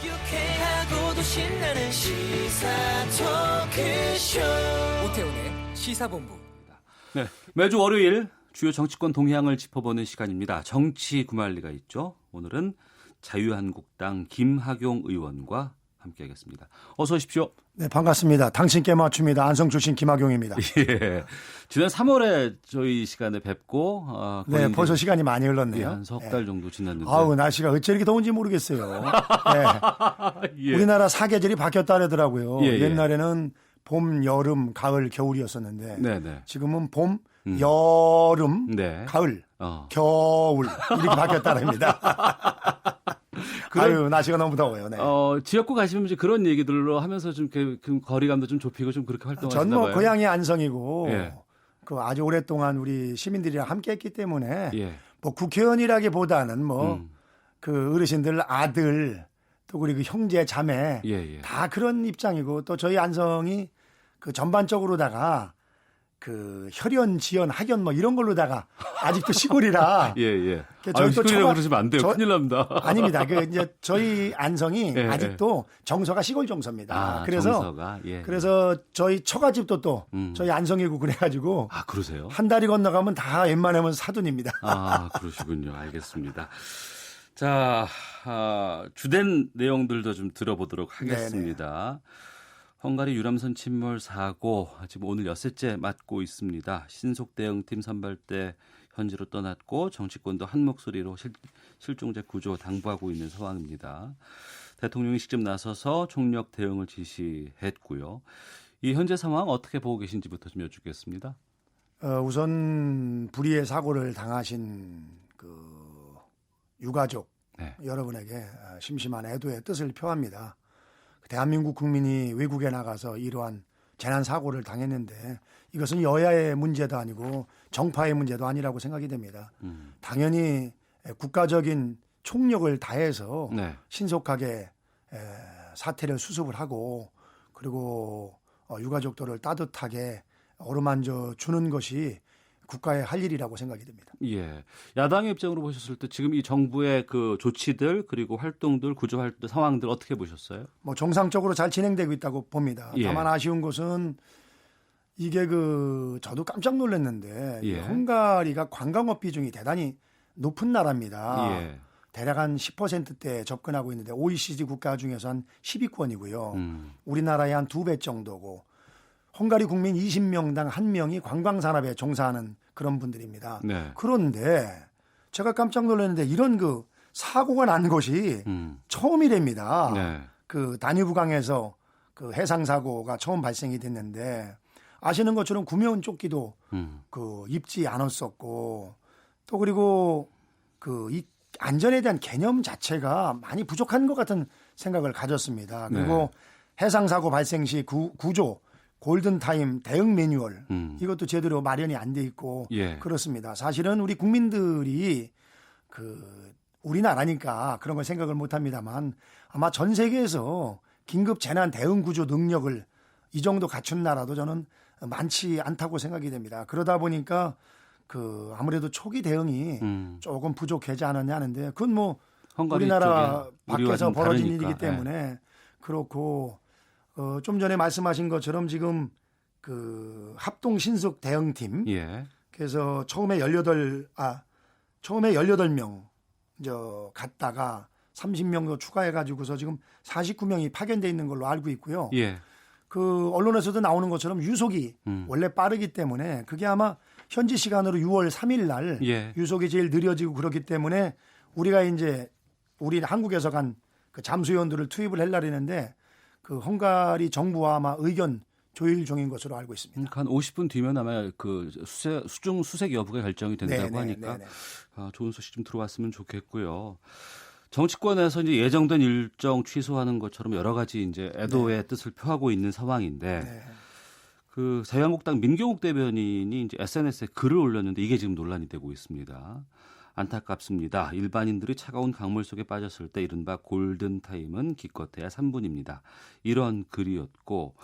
유쾌하고도 신나는 시사 토크쇼 오태훈의 시사본부. 네, 매주 월요일 주요 정치권 동향을 짚어보는 시간입니다. 정치 구말리가 있죠. 오늘은 자유한국당 김학용 의원과 함께하겠습니다. 어서 오십시오. 네, 반갑습니다. 당신께 맞춥니다. 안성 출신 김학용입니다. 예, 지난 3월에 저희 시간에 뵙고 네, 벌써 시간이 많이 흘렀네요. 한 석 달 정도 지났는데. 아우, 날씨가 어째 이렇게 더운지 모르겠어요. 네. 예. 우리나라 사계절이 바뀌었다 그러더라고요. 예, 예. 옛날에는 봄, 여름, 가을, 겨울이었었는데 네네. 지금은 봄, 여름, 네. 가을, 겨울 이렇게 바뀌었다랍니다. 아유, 날씨가 너무 더워요. 네. 지역구 가시면 이제 그런 얘기들로 하면서 좀 거리감도 좀 좁히고 좀 그렇게 활동하시나 전 봐요. 고향이 안성이고 예. 그 아주 오랫동안 우리 시민들이랑 함께했기 때문에 예. 뭐 국회의원이라기보다는 그 어르신들 아들 또 그리고 형제 자매 예. 다 그런 입장이고 또 저희 안성이 그 전반적으로다가 그 혈연, 지연, 학연 뭐 이런 걸로다가 아직도 시골이라 예. 저희 또 시골이라고 그러시면 안 돼요. 큰일 납니다. 아닙니다. 그 이제 저희 안성이 예, 아직도 정서가 시골 정서입니다. 정서가? 예. 그래서 저희 처가집도 또 저희 안성이고 그래가지고 그러세요? 한 다리 건너가면 다 웬만하면 사돈입니다. 그러시군요. 알겠습니다. 자, 주된 내용들도 좀 들어보도록 하겠습니다. 헝가리 유람선 침몰 사고 지금 오늘 엿새째 맞고 있습니다. 신속 대응팀 선발대 현지로 떠났고 정치권도 한 목소리로 실종자 구조 당부하고 있는 상황입니다. 대통령이 직접 나서서 총력 대응을 지시했고요. 이 현재 상황 어떻게 보고 계신지부터 좀 여쭙겠습니다. 우선 불의의 사고를 당하신 그 유가족 여러분에게 심심한 애도의 뜻을 표합니다. 대한민국 국민이 외국에 나가서 이러한 재난 사고를 당했는데 이것은 여야의 문제도 아니고 정파의 문제도 아니라고 생각이 됩니다. 당연히 국가적인 총력을 다해서 신속하게 사태를 수습을 하고 그리고 유가족들을 따뜻하게 어루만져 주는 것이 국가의 할 일이라고 생각이 됩니다. 예, 야당의 입장으로 보셨을 때 지금 이 정부의 그 조치들 그리고 활동들 구조 활동 상황들 어떻게 보셨어요? 뭐 정상적으로 잘 진행되고 있다고 봅니다. 예. 다만 아쉬운 것은 이게 저도 깜짝 놀랐는데 예. 헝가리가 관광업 비중이 대단히 높은 나라입니다. 예. 대략 한 10%대 접근하고 있는데 OECD 국가 중에서 한 10위권이고요. 우리나라의 한 2배 정도고 헝가리 국민 20명당 1명이 관광산업에 종사하는 그런 분들입니다. 네. 그런데 제가 깜짝 놀랐는데 이런 그 사고가 난 것이 처음이랍니다. 네. 그 다뉴브강에서 그 해상 사고가 처음 발생이 됐는데 아시는 것처럼 구명 조끼도 그 입지 않았었고 또 그리고 그 이 안전에 대한 개념 자체가 많이 부족한 것 같은 생각을 가졌습니다. 그리고 해상 사고 발생 시 구조 골든타임 대응 매뉴얼 이것도 제대로 마련이 안 돼 있고 그렇습니다. 사실은 우리 국민들이 우리나라니까 그런 걸 생각을 못 합니다만 아마 전 세계에서 긴급 재난 대응 구조 능력을 이 정도 갖춘 나라도 저는 많지 않다고 생각이 됩니다. 그러다 보니까 아무래도 초기 대응이 조금 부족하지 않았냐 하는데 그건 뭐 우리나라 밖에서 벌어진 일이기 때문에 그렇고 좀 전에 말씀하신 것처럼 지금 그 합동 신속 대응팀 그래서 처음에 18명 갔다가 30명 추가해 가지고서 지금 49명이 파견돼 있는 걸로 알고 있고요. 그 언론에서도 나오는 것처럼 유속이 원래 빠르기 때문에 그게 아마 현지 시간으로 6월 3일 날 유속이 제일 느려지고 그렇기 때문에 우리가 이제 우리 한국에서 간 그 잠수요원들을 투입을 하려고 했는데 그 헝가리 정부와 아마 의견 조율 중인 것으로 알고 있습니다. 한 50분 뒤면 아마 그 수색 여부가 결정이 된다고 하니까 좋은 소식 좀 들어왔으면 좋겠고요. 정치권에서 이제 예정된 일정 취소하는 것처럼 여러 가지 이제 애도의 뜻을 표하고 있는 상황인데 그 자유한국당 민경욱 대변인이 이제 SNS에 글을 올렸는데 이게 지금 논란이 되고 있습니다. 안타깝습니다. 일반인들이 차가운 강물 속에 빠졌을 때 이른바 골든타임은 기껏해야 3분입니다. 이런 글이었고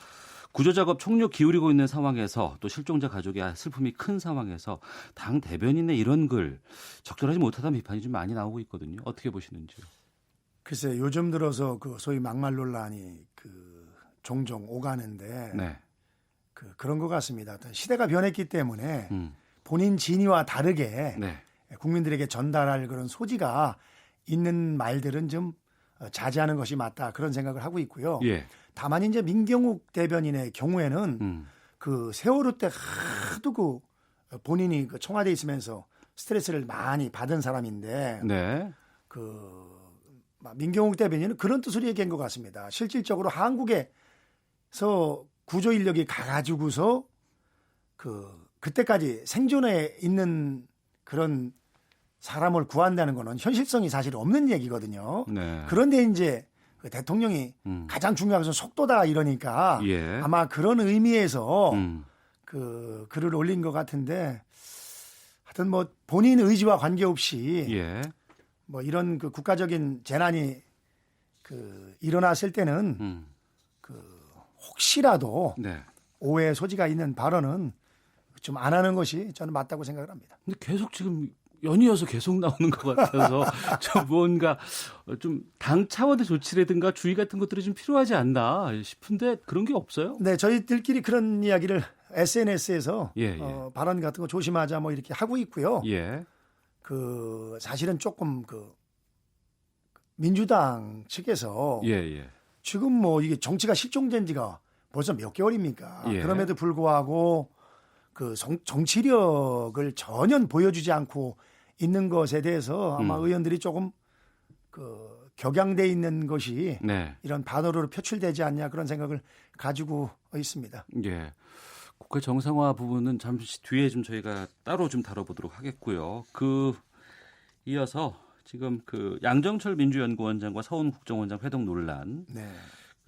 구조작업 총력 기울이고 있는 상황에서 또 실종자 가족의 슬픔이 큰 상황에서 당 대변인의 이런 글 적절하지 못하다는 비판이 좀 많이 나오고 있거든요. 어떻게 보시는지요? 글쎄 요즘 들어서 그 소위 막말 논란이 그 종종 오가는데 네. 그런 것 같습니다. 어떤 시대가 변했기 때문에 음. 본인 진위와 다르게 네. 국민들에게 전달할 그런 소지가 있는 말들은 좀 자제하는 것이 맞다 그런 생각을 하고 있고요. 예. 다만 이제 민경욱 대변인의 경우에는 그 세월호 때 하도 그 본인이 그 청와대에 있으면서 스트레스를 많이 받은 사람인데 네. 민경욱 대변인은 그런 뜻으로 얘기한 것 같습니다. 실질적으로 한국에서 구조 인력이 가가지고서 그때까지 생존해 있는 그런 사람을 구한다는 거는 현실성이 사실 없는 얘기거든요. 네. 그런데 이제 그 대통령이 가장 중요한 것은 속도다 이러니까 예. 아마 그런 의미에서 음. 그 글을 올린 것 같은데 하여튼 뭐 본인 의지와 관계없이 예. 뭐 이런 그 국가적인 재난이 일어났을 때는 혹시라도 네. 오해의 소지가 있는 발언은 좀 안 하는 것이 저는 맞다고 생각을 합니다. 근데 계속 지금 연이어서 계속 나오는 것 같아서 좀 뭔가 좀 당 차원의 조치라든가 주의 같은 것들이 좀 필요하지 않나 싶은데 그런 게 없어요? 네, 저희들끼리 그런 이야기를 SNS에서 예. 발언 같은 거 조심하자 뭐 이렇게 하고 있고요. 예. 사실은 조금 민주당 측에서 예. 지금 뭐 이게 정치가 실종된 지가 벌써 몇 개월입니까? 예. 그럼에도 불구하고 정치력을 전혀 보여주지 않고 있는 것에 대해서 아마 의원들이 조금 격양돼 있는 것이 네. 이런 반어로 표출되지 않냐 그런 생각을 가지고 있습니다. 예. 국회 정상화 부분은 잠시 뒤에 좀 저희가 따로 좀 다뤄보도록 하겠고요. 이어서 지금 양정철 민주연구원장과 서훈 국정원장 회동 논란, 네.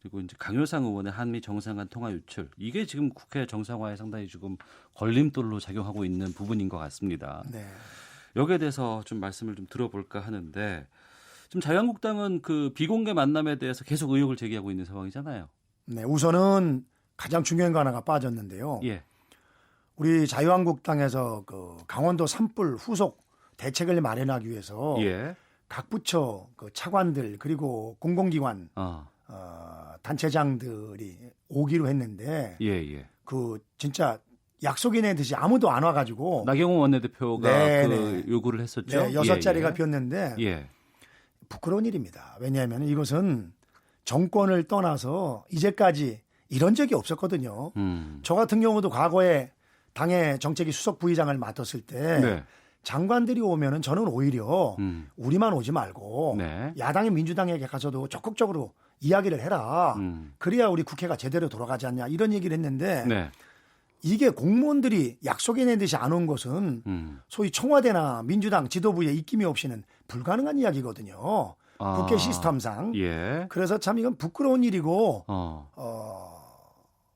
그리고 이제 강효상 의원의 한미 정상간 통화 유출, 이게 지금 국회 정상화에 상당히 지금 걸림돌로 작용하고 있는 부분인 것 같습니다. 네. 여기에 대해서 좀 말씀을 좀 들어볼까 하는데, 지금 자유한국당은 비공개 만남에 대해서 계속 의혹을 제기하고 있는 상황이잖아요. 네. 우선은 가장 중요한 거 하나가 빠졌는데요. 예. 우리 자유한국당에서 강원도 산불 후속 대책을 마련하기 위해서 예. 각 부처 차관들 그리고 공공기관 단체장들이 오기로 했는데 예. 진짜 약속이 내듯이 아무도 안 와가지고 나경원 원내대표가 네. 요구를 했었죠. 네, 6자리가 예. 비었는데 예. 부끄러운 일입니다. 왜냐하면 이것은 정권을 떠나서 이제까지 이런 적이 없었거든요. 저 같은 경우도 과거에 당의 정책위 수석 부의장을 맡았을 때 네. 장관들이 오면은 저는 오히려 우리만 오지 말고 네. 야당의 민주당에게 가서도 적극적으로 이야기를 해라. 그래야 우리 국회가 제대로 돌아가지 않냐 이런 얘기를 했는데 네. 이게 공무원들이 약속해낸 듯이 안 온 것은 소위 청와대나 민주당 지도부의 입김이 없이는 불가능한 이야기거든요. 국회 시스템상. 예. 그래서 참 이건 부끄러운 일이고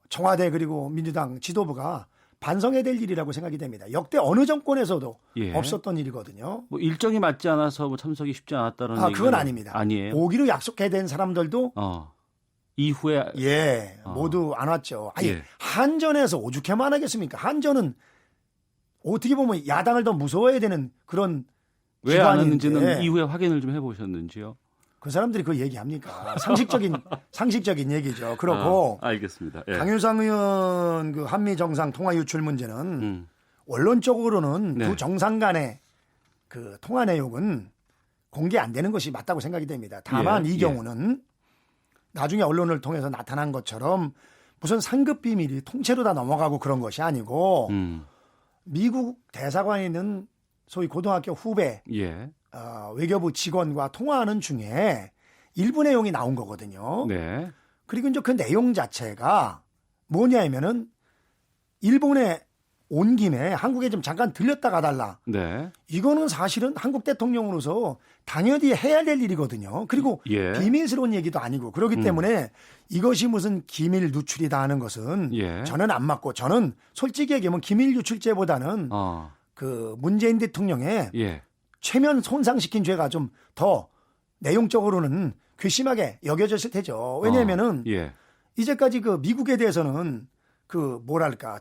청와대 그리고 민주당 지도부가 반성해야 될 일이라고 생각이 됩니다. 역대 어느 정권에서도 예. 없었던 일이거든요. 뭐 일정이 맞지 않아서 참석이 쉽지 않았다는 얘기가 그건 아닙니다. 아니에요. 오기로 약속해야 된 사람들도 이후에 모두 안 왔죠. 아니 예. 한전에서 오죽해만 하겠습니까? 한전은 어떻게 보면 야당을 더 무서워해야 되는 그런 왜 안 기관인데 왔는지는 이후에 확인을 좀 해보셨는지요? 그 사람들이 그 얘기합니까? 상식적인 얘기죠. 그렇고 알겠습니다. 예. 강효상 의원 한미 정상 통화 유출 문제는 원론적으로는 네. 두 정상 간의 통화 내용은 공개 안 되는 것이 맞다고 생각이 됩니다. 다만 이 경우는 나중에 언론을 통해서 나타난 것처럼 무슨 상급 비밀이 통째로 다 넘어가고 그런 것이 아니고 미국 대사관에 있는 소위 고등학교 후배 예. 외교부 직원과 통화하는 중에 일부 내용이 나온 거거든요. 네. 그리고 이제 그 내용 자체가 뭐냐면은 일본에 온 김에 한국에 좀 잠깐 들렸다 가달라. 네. 이거는 사실은 한국 대통령으로서 당연히 해야 될 일이거든요. 그리고 예. 비밀스러운 얘기도 아니고 그렇기 때문에 이것이 무슨 기밀 누출이다 하는 것은 예. 저는 안 맞고 저는 솔직히 얘기하면 기밀 누출죄보다는 문재인 대통령의 예. 최면 손상시킨 죄가 좀 더 내용적으로는 괘씸하게 여겨졌을 테죠. 왜냐하면은 이제까지 미국에 대해서는 뭐랄까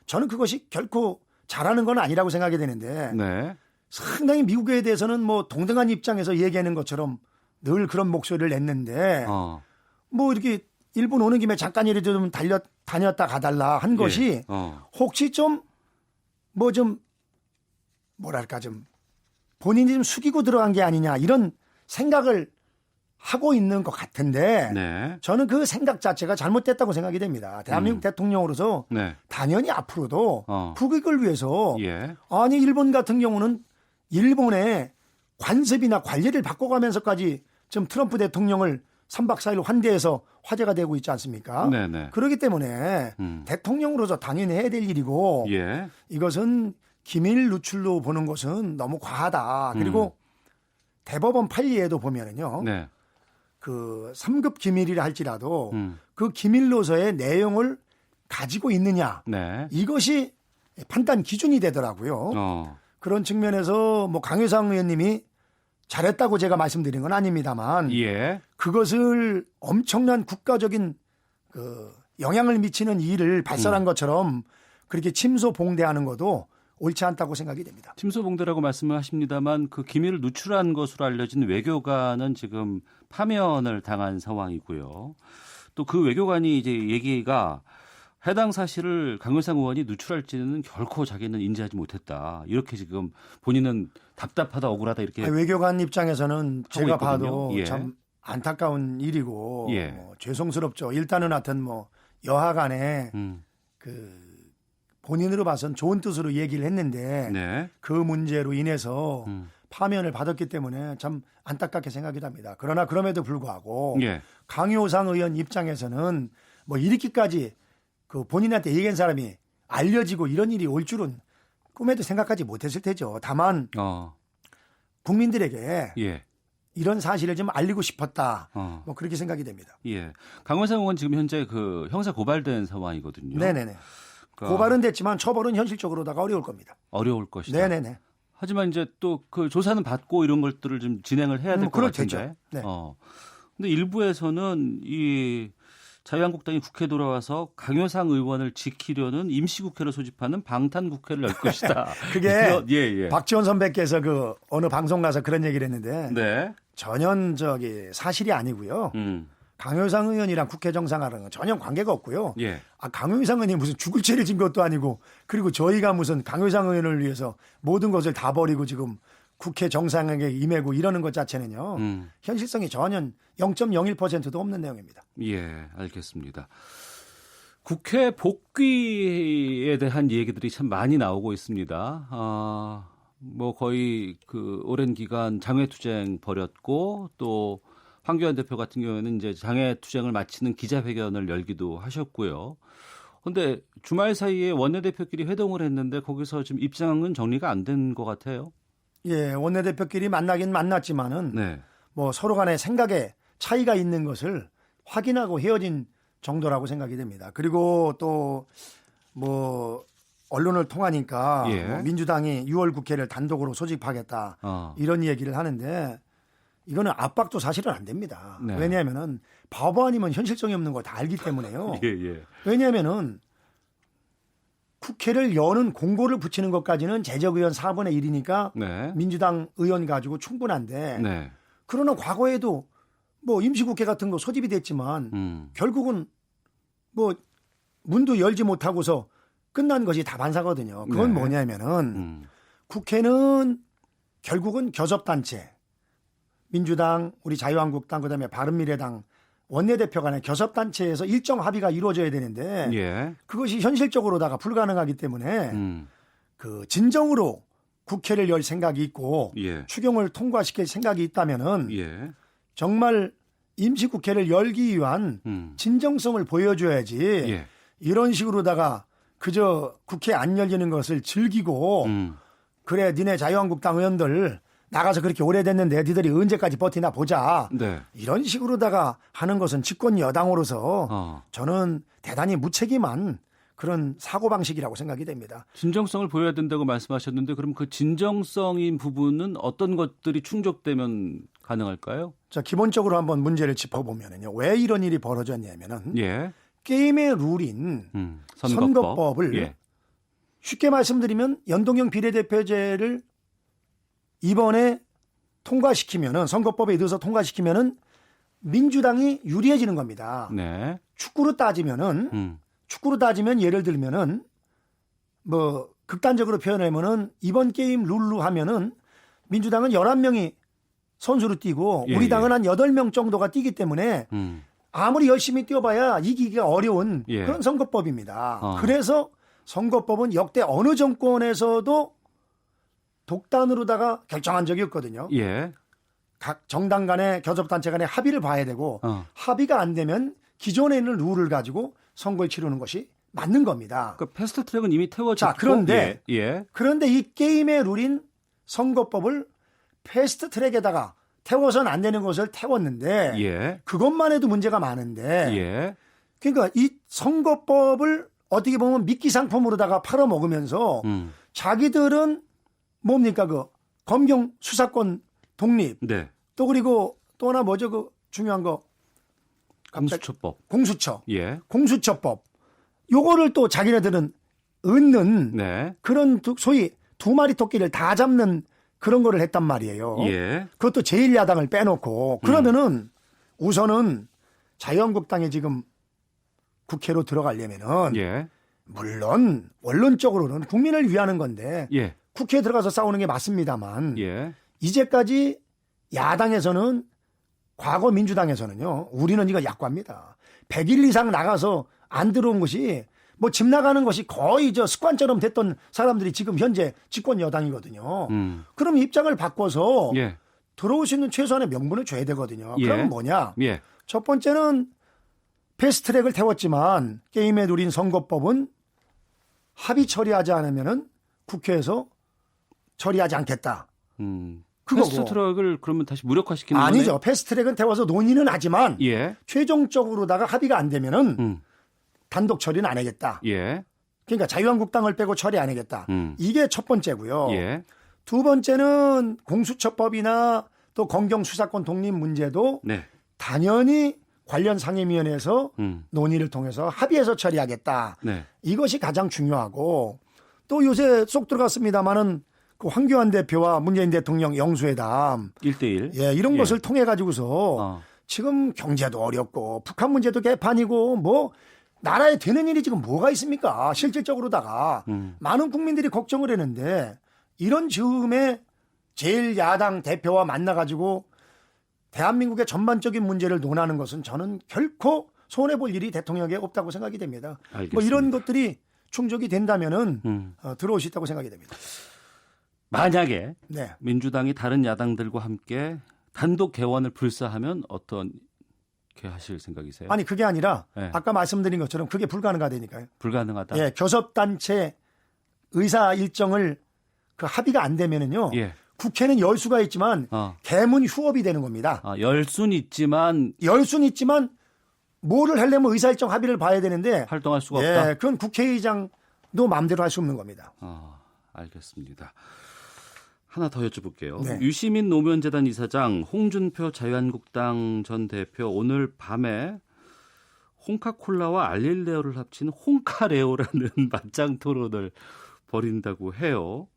저는 그것이 결코 잘하는 건 아니라고 생각이 되는데 네. 상당히 미국에 대해서는 뭐 동등한 입장에서 얘기하는 것처럼 늘 그런 목소리를 냈는데 뭐 이렇게 일본 오는 김에 잠깐이라도 좀 다녔다 가달라 한 것이 혹시 좀 뭐 좀 뭐랄까 좀 본인이 좀 숙이고 들어간 게 아니냐 이런 생각을 하고 있는 것 같은데 네. 저는 그 생각 자체가 잘못됐다고 생각이 됩니다. 대한민국 대통령으로서 네. 당연히 앞으로도 국익을 위해서 예. 아니 일본 같은 경우는 일본의 관습이나 관리를 바꿔가면서까지 지금 트럼프 대통령을 3박 4일 환대해서 화제가 되고 있지 않습니까? 네네. 그렇기 때문에 대통령으로서 당연히 해야 될 일이고 예. 이것은 기밀 누출로 보는 것은 너무 과하다. 그리고 대법원 판례에도 보면은요. 네. 그 3급 기밀이라 할지라도 그 기밀로서의 내용을 가지고 있느냐. 네. 이것이 판단 기준이 되더라고요. 그런 측면에서 뭐 강효상 의원님이 잘했다고 제가 말씀드린 건 아닙니다만 예. 그것을 엄청난 국가적인 그 영향을 미치는 일을 발설한 것처럼 그렇게 침소봉대하는 것도 옳지 않다고 생각이 됩니다. 침소봉대라고 말씀을 하십니다만 그 기밀을 누출한 것으로 알려진 외교관은 지금 파면을 당한 상황이고요. 또 그 외교관이 이제 얘기가 해당 사실을 강효상 의원이 누출할지는 결코 자기는 인지하지 못했다. 이렇게 지금 본인은 답답하다, 억울하다 이렇게. 외교관 입장에서는 제가 있거든요. 봐도 예. 참 안타까운 일이고 예. 뭐 죄송스럽죠. 일단은 하여튼 뭐 여하간에 그 본인으로 봐선 좋은 뜻으로 얘기를 했는데 네. 그 문제로 인해서 파면을 받았기 때문에 참 안타깝게 생각이 납니다. 그러나 그럼에도 불구하고 예. 강효상 의원 입장에서는 뭐 이렇게까지 그 본인한테 얘기한 사람이 알려지고 이런 일이 올 줄은 꿈에도 생각하지 못했을 테죠. 다만 국민들에게 예. 이런 사실을 좀 알리고 싶었다. 뭐 그렇게 생각이 됩니다. 예. 강효상 의원 지금 현재 그 형사 고발된 상황이거든요. 네네네. 그러니까 고발은 됐지만 처벌은 현실적으로다가 어려울 겁니다. 어려울 것이다. 네네네. 하지만 이제 또 그 조사는 받고 이런 것들을 좀 진행을 해야 될 것 그렇겠죠. 같은데. 네. 근데 일부에서는 이 자유한국당이 국회에 돌아와서 강효상 의원을 지키려는 임시국회를 소집하는 방탄국회를 열 것이다. 그게 예. 박지원 선배께서 그 어느 방송 가서 그런 얘기를 했는데 네. 전혀 사실이 아니고요. 강효상 의원이랑 국회 정상화랑은 전혀 관계가 없고요. 예. 강효상 의원이 무슨 죽을 죄를 진 것도 아니고 그리고 저희가 무슨 강효상 의원을 위해서 모든 것을 다 버리고 지금 국회 정상에 임하고 이러는 것 자체는요. 현실성이 전혀 0.01%도 없는 내용입니다. 예, 알겠습니다. 국회 복귀에 대한 얘기들이 참 많이 나오고 있습니다. 뭐 거의 그 오랜 기간 장외투쟁 벌였고 또 황교안 대표 같은 경우에는 이제 장외투쟁을 마치는 기자회견을 열기도 하셨고요. 그런데 주말 사이에 원내대표끼리 회동을 했는데 거기서 지금 입장은 정리가 안 된 것 같아요. 예, 원내대표끼리 만나긴 만났지만은 네. 뭐 서로 간에 생각에 차이가 있는 것을 확인하고 헤어진 정도라고 생각이 됩니다. 그리고 또 뭐 언론을 통하니까 예. 뭐 민주당이 6월 국회를 단독으로 소집하겠다 이런 얘기를 하는데 이거는 압박도 사실은 안 됩니다. 네. 왜냐하면은 바보 아니면 현실성이 없는 걸 다 알기 때문에요. 예. 왜냐하면은 국회를 여는 공고를 붙이는 것까지는 재적의원 4분의 1이니까 네. 민주당 의원 가지고 충분한데 네. 그러나 과거에도 뭐 임시국회 같은 거 소집이 됐지만 결국은 뭐 문도 열지 못하고서 끝난 것이 다반사거든요. 그건 네. 뭐냐면은 국회는 결국은 교섭단체 민주당, 우리 자유한국당, 그다음에 바른미래당 원내대표 간의 교섭단체에서 일정 합의가 이루어져야 되는데 예. 그것이 현실적으로다가 불가능하기 때문에 그 진정으로 국회를 열 생각이 있고 예. 추경을 통과시킬 생각이 있다면은 예. 정말 임시국회를 열기 위한 진정성을 보여줘야지 예. 이런 식으로다가 그저 국회 안 열리는 것을 즐기고 그래 니네 자유한국당 의원들 나가서 그렇게 오래됐는데 니들이 언제까지 버티나 보자. 네. 이런 식으로다가 하는 것은 집권 여당으로서 저는 대단히 무책임한 그런 사고방식이라고 생각이 됩니다. 진정성을 보여야 된다고 말씀하셨는데 그럼 그 진정성인 부분은 어떤 것들이 충족되면 가능할까요? 자, 기본적으로 한번 문제를 짚어보면요. 왜 이런 일이 벌어졌냐면은 예. 게임의 룰인 선거법을 예. 쉽게 말씀드리면 연동형 비례대표제를 이번에 통과시키면은 선거법에 넣어서 통과시키면은 민주당이 유리해지는 겁니다. 네. 축구로 따지면은 예를 들면은 뭐 극단적으로 표현하면은 이번 게임 룰로 하면은 민주당은 11명이 선수로 뛰고 예, 우리 당은 예. 한 8명 정도가 뛰기 때문에 아무리 열심히 뛰어봐야 이기기가 어려운 예. 그런 선거법입니다. 어. 그래서 선거법은 역대 어느 정권에서도 독단으로다가 결정한 적이 없거든요. 예. 각 정당 간에 교섭단체 간에 합의를 봐야 되고 합의가 안 되면 기존에 있는 룰을 가지고 선거를 치르는 것이 맞는 겁니다. 그 패스트 트랙은 이미 태워졌고. 자, 그런데 예. 그런데 이 게임의 룰인 선거법을 패스트 트랙에다가 태워서는 안 되는 것을 태웠는데 예. 그것만 해도 문제가 많은데 예. 그러니까 이 선거법을 어떻게 보면 미끼 상품으로다가 팔아먹으면서 자기들은 뭡니까 그 검경 수사권 독립 네. 또 그리고 또 하나 뭐죠 그 중요한 거 공수처법. 공수처 예. 공수처법 요거를 또 자기네들은 얻는 네. 그런 소위 두 마리 토끼를 다 잡는 그런 거를 했단 말이에요. 예. 그것도 제1야당을 빼놓고 그러면은 우선은 자유한국당이 지금 국회로 들어가려면은 예. 물론 원론적으로는 국민을 위하는 건데 예. 국회에 들어가서 싸우는 게 맞습니다만 예. 이제까지 야당에서는 과거 민주당에서는요 우리는 이거 약과입니다. 100일 이상 나가서 안 들어온 것이 뭐 집 나가는 것이 거의 저 습관처럼 됐던 사람들이 지금 현재 집권 여당이거든요. 그럼 입장을 바꿔서 예. 들어올 수 있는 최소한의 명분을 줘야 되거든요. 예. 그럼 뭐냐? 예. 첫 번째는 패스트트랙을 태웠지만 게임에 누린 선거법은 합의 처리하지 않으면은 국회에서 처리하지 않겠다. 그거고. 패스트 트랙을 그러면 다시 무력화시키는 아니죠. 거네요? 패스트트랙은 태워서 논의는 하지만 예. 최종적으로다가 합의가 안 되면은 단독 처리는 안 하겠다. 예. 그러니까 자유한국당을 빼고 처리 안 하겠다. 이게 첫 번째고요. 예. 두 번째는 공수처법이나 또 검경 수사권 독립 문제도 네. 당연히 관련 상임위원회에서 논의를 통해서 합의해서 처리하겠다. 네. 이것이 가장 중요하고 또 요새 쏙 들어갔습니다마는 그 황교안 대표와 문재인 대통령 영수회담 1대1. 예, 이런 예. 것을 통해 가지고서 지금 경제도 어렵고 북한 문제도 개판이고 뭐 나라에 되는 일이 지금 뭐가 있습니까? 실질적으로다가 많은 국민들이 걱정을 했는데 이런 즈음에 제1야당 대표와 만나가지고 대한민국의 전반적인 문제를 논하는 것은 저는 결코 손해볼 일이 대통령에게 없다고 생각이 됩니다. 알겠습니다. 뭐 이런 것들이 충족이 된다면은 들어올 수 있다고 생각이 됩니다. 만약에 네. 민주당이 다른 야당들과 함께 단독 개원을 불사하면 어떻게 하실 생각이세요? 아니 그게 아니라 네. 아까 말씀드린 것처럼 그게 불가능하다니까요. 불가능하다. 예, 교섭단체 의사 일정을 그 합의가 안 되면은요. 예. 국회는 열 수가 있지만 개문 휴업이 되는 겁니다. 열순 있지만 열 수는 있지만 뭐를 하려면 의사 일정 합의를 봐야 되는데 활동할 수가 없다. 예, 그건 국회의장도 마음대로 할 수 없는 겁니다. 알겠습니다. 하나 더 여쭤볼게요. 네. 유시민 노무현재단 이사장, 홍준표 자유한국당 전 대표 오늘 밤에 홍카콜라와 알릴레오를 합친 홍카레오라는 맞짱 토론을 벌인다고 해요.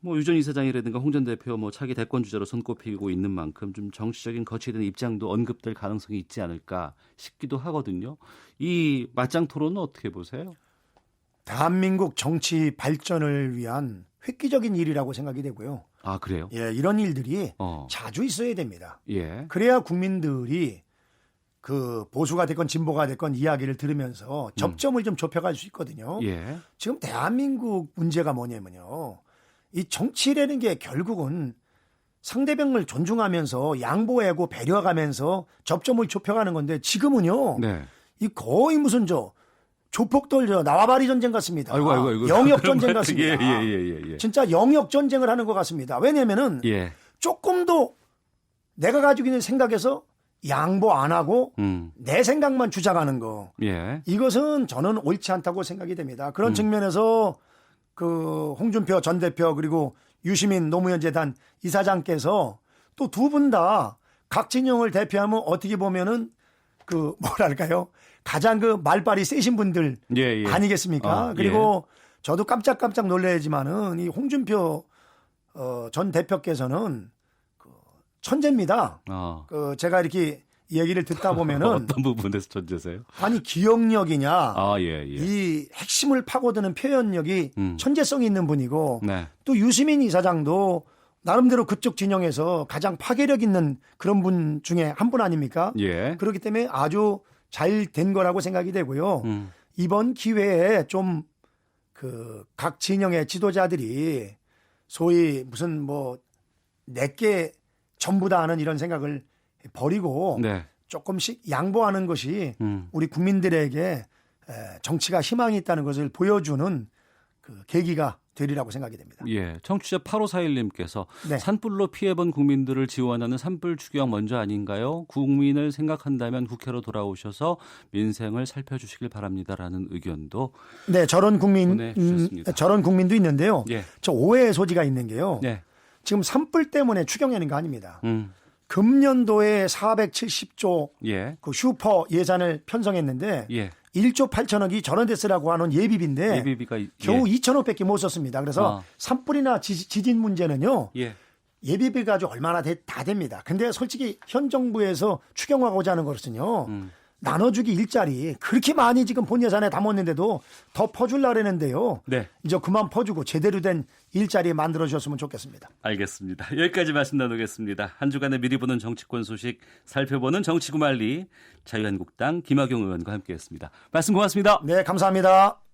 뭐 유 전 이사장이라든가 홍 전 대표 뭐 차기 대권 주자로 손꼽히고 있는 만큼 좀 정치적인 거치된 입장도 언급될 가능성이 있지 않을까 싶기도 하거든요. 이 맞짱 토론은 어떻게 보세요? 대한민국 정치 발전을 위한 획기적인 일이라고 생각이 되고요. 아, 그래요? 예, 이런 일들이 자주 있어야 됩니다. 예. 그래야 국민들이 그 보수가 됐건 진보가 됐건 이야기를 들으면서 접점을 좀 좁혀갈 수 있거든요. 예. 지금 대한민국 문제가 뭐냐면요. 이 정치라는 게 결국은 상대방을 존중하면서 양보하고 배려가면서 접점을 좁혀가는 건데 지금은요. 네. 이 거의 무슨 조폭들 나와바리 전쟁 같습니다. 아이고. 영역 전쟁 같습니다. 예. 진짜 영역 전쟁을 하는 것 같습니다. 왜냐면은 조금도 내가 가지고 있는 생각에서 양보 안 하고 내 생각만 주장하는 거. 예. 이것은 저는 옳지 않다고 생각이 됩니다. 그런 측면에서 그 홍준표 전 대표 그리고 유시민 노무현 재단 이사장께서 또 두 분 다 각 진영을 대표하면 어떻게 보면은 그 뭐랄까요? 가장 그 말발이 세신 분들 아니겠습니까? 그리고 저도 깜짝 놀라지만은 이 홍준표 전 대표께서는 그 천재입니다. 제가 이렇게 얘기를 듣다 보면은 어떤 부분에서 천재세요? 아니 기억력이냐, 예. 이 핵심을 파고드는 표현력이 천재성이 있는 분이고 네. 또 유시민 이사장도 나름대로 그쪽 진영에서 가장 파괴력 있는 그런 분 중에 한 분 아닙니까? 예. 그렇기 때문에 아주 잘 된 거라고 생각이 되고요. 이번 기회에 좀 각 진영의 지도자들이 소위 무슨 뭐 내게 전부다 하는 이런 생각을 버리고 네. 조금씩 양보하는 것이 우리 국민들에게 정치가 희망이 있다는 것을 보여주는 그 계기가 되리라고 생각이 됩니다. 예, 청취자 8541님께서 네. 산불로 피해본 국민들을 지원하는 산불 추경 먼저 아닌가요? 국민을 생각한다면 국회로 돌아오셔서 민생을 살펴주시길 바랍니다라는 의견도 네, 저런 보내주셨습니다. 저런 국민도 있는데요. 예. 저 오해의 소지가 있는 게요. 네. 지금 산불 때문에 추경하는 거 아닙니다. 음. 금년도에 470조 예. 그 슈퍼 예산을 편성했는데 예. 1조 8천억이 전원됐으라고 하는 예비비인데 예비비가 겨우 2천억밖에 못 썼습니다. 그래서 산불이나 지진 문제는요. 예. 예비비 가지고 얼마나 다 됩니다. 근데 솔직히 현 정부에서 추경하고자 하는 것은요. 나눠주기 일자리 그렇게 많이 지금 본 예산에 담았는데도 더 퍼주려고 그랬는데요. 네. 이제 그만 퍼주고 제대로 된 일자리 만들어 주셨으면 좋겠습니다. 알겠습니다. 여기까지 말씀 나누겠습니다. 한 주간의 미리 보는 정치권 소식 살펴보는 정치구말리 자유한국당 김학용 의원과 함께했습니다. 말씀 고맙습니다. 네, 감사합니다.